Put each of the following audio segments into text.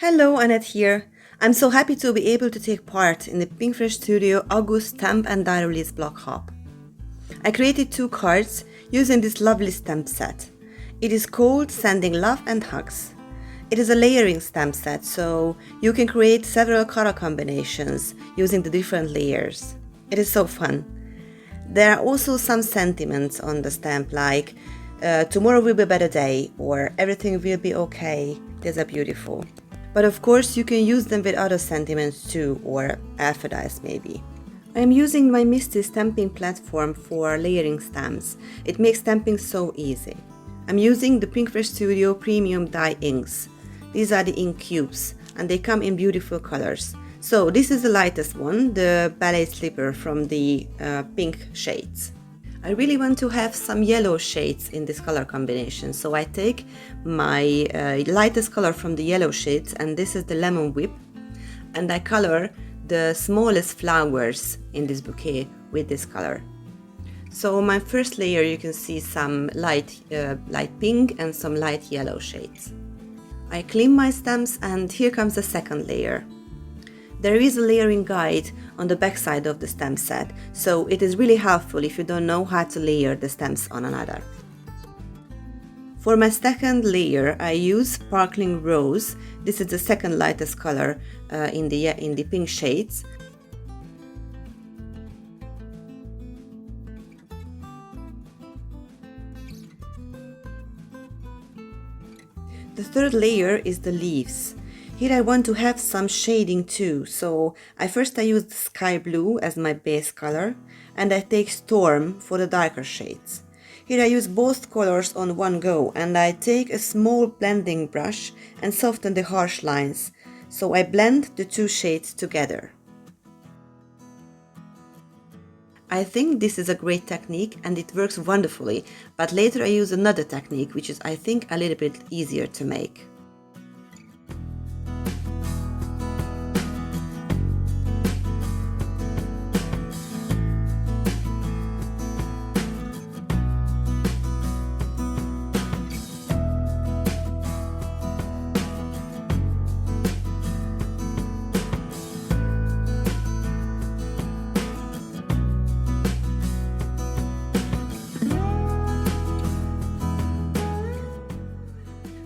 Hello, Annette here. I'm so happy to be able to take part in the Pinkfresh Studio August stamp and die release block hop. I created 2 cards using this lovely stamp set. It is called Sending Love and Hugs. It is a layering stamp set, so you can create several color combinations using the different layers. It is so fun. There are also some sentiments on the stamp like tomorrow will be a better day or everything will be okay. These are beautiful. But of course you can use them with other sentiments too, or alphabets maybe. I am using my Misty stamping platform for layering stamps. It makes stamping so easy. I'm using the Pinkfresh Studio Premium Die inks. These are the ink cubes and they come in beautiful colors. So this is the lightest one, the ballet slipper from the pink shades. I really want to have some yellow shades in this color combination, so I take my lightest color from the yellow shades, and this is the lemon whip, and I color the smallest flowers in this bouquet with this color. So my first layer you can see some light pink and some light yellow shades. I clean my stamps and here comes the second layer. There is a layering guide on the back side of the stamp set, so it is really helpful if you don't know how to layer the stamps on another. For my second layer, I use Sparkling Rose. This is the second lightest color in the pink shades. The third layer is the leaves. Here I want to have some shading too, so I use the sky blue as my base color, and I take Storm for the darker shades. Here I use both colors on one go, and I take a small blending brush and soften the harsh lines, so I blend the 2 shades together. I think this is a great technique and it works wonderfully, but later I use another technique which is I think a little bit easier to make.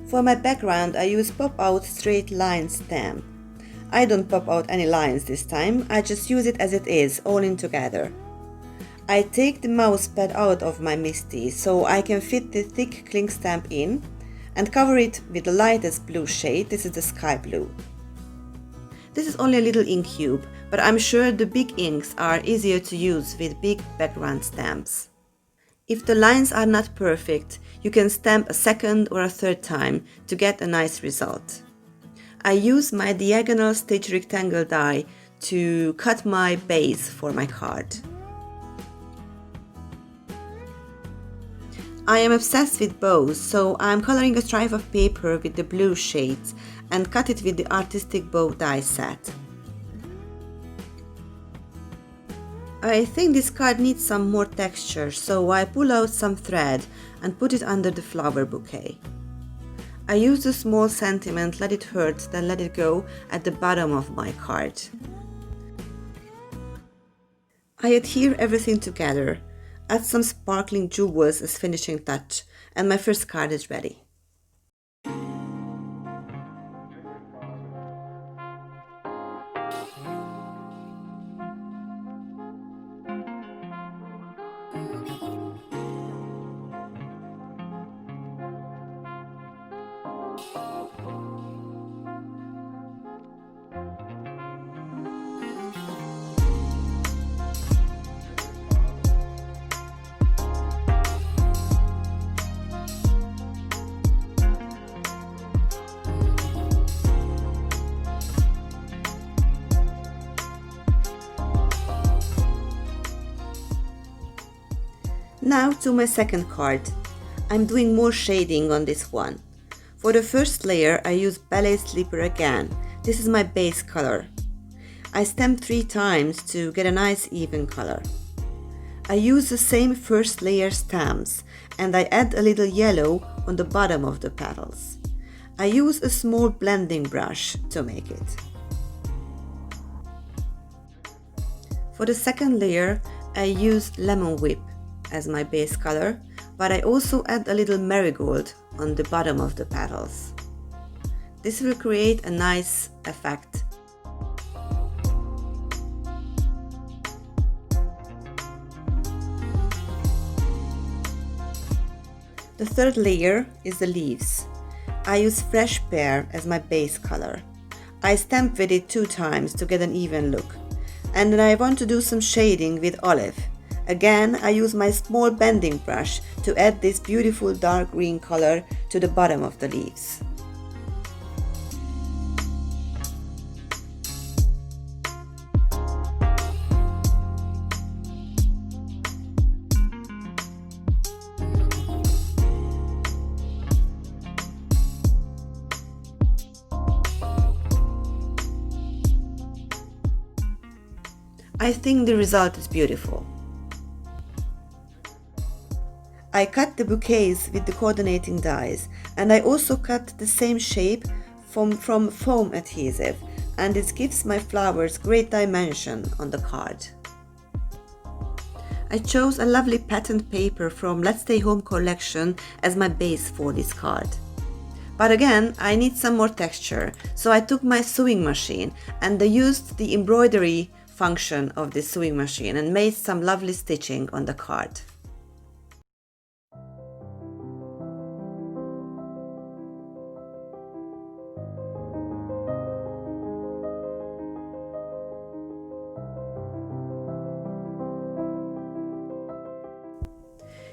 For my background, I use Pop Out Straight Line stamp. I don't pop out any lines this time, I just use it as it is, all in together. I take the mouse pad out of my Misty so I can fit the thick cling stamp in and cover it with the lightest blue shade. This is the sky blue. This is only a little ink cube, but I'm sure the big inks are easier to use with big background stamps. If the lines are not perfect, you can stamp a second or a third time to get a nice result. I use my diagonal stitch rectangle die to cut my base for my card. I am obsessed with bows, so I'm coloring a stripe of paper with the blue shades and cut it with the artistic bow die set. I think this card needs some more texture, so I pull out some thread and put it under the flower bouquet. I use the small sentiment Let It Hurt, then Let It Go at the bottom of my card. I adhere everything together, add some sparkling jewels as finishing touch, and my first card is ready. Now to my second card. I'm doing more shading on this one. For the first layer I use Ballet Slipper again. This is my base color. I stamp 3 times to get a nice even color. I use the same first layer stamps and I add a little yellow on the bottom of the petals. I use a small blending brush to make it. For the second layer, I use Lemon Whip as my base color, but I also add a little marigold on the bottom of the petals. This will create a nice effect. The third layer is the leaves. I use fresh pear as my base color. I stamp with it 2 times to get an even look. And then I want to do some shading with olive. Again, I use my small bending brush to add this beautiful dark green color to the bottom of the leaves. I think the result is beautiful. I cut the bouquets with the coordinating dies, and I also cut the same shape from foam adhesive, and it gives my flowers great dimension on the card. I chose a lovely patterned paper from Let's Stay Home collection as my base for this card. But again, I need some more texture, so I took my sewing machine and I used the embroidery function of this sewing machine and made some lovely stitching on the card.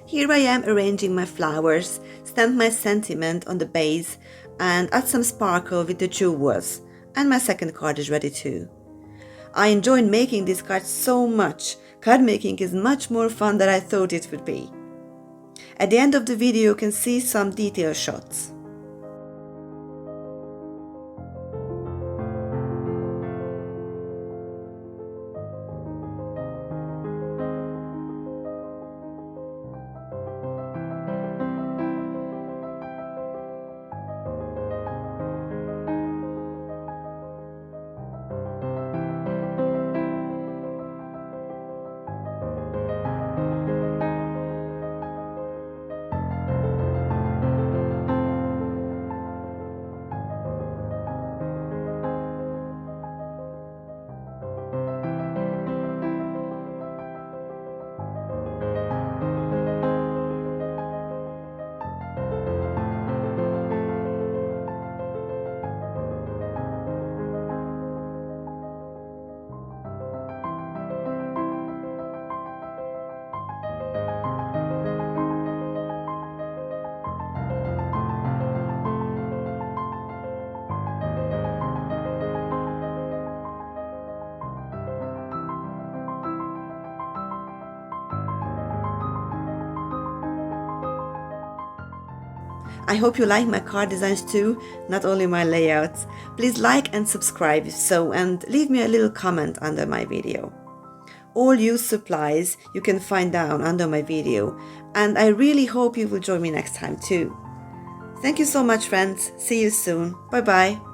Here I am arranging my flowers, stamp my sentiment on the base and add some sparkle with the jewels, and my second card is ready too. I enjoyed making this card so much. Card making is much more fun than I thought it would be. At the end of the video you can see some detail shots. I hope you like my card designs too, not only my layouts. Please like and subscribe if so, and leave me a little comment under my video. All used supplies you can find down under my video, and I really hope you will join me next time too. Thank you so much, friends. See you soon. Bye bye.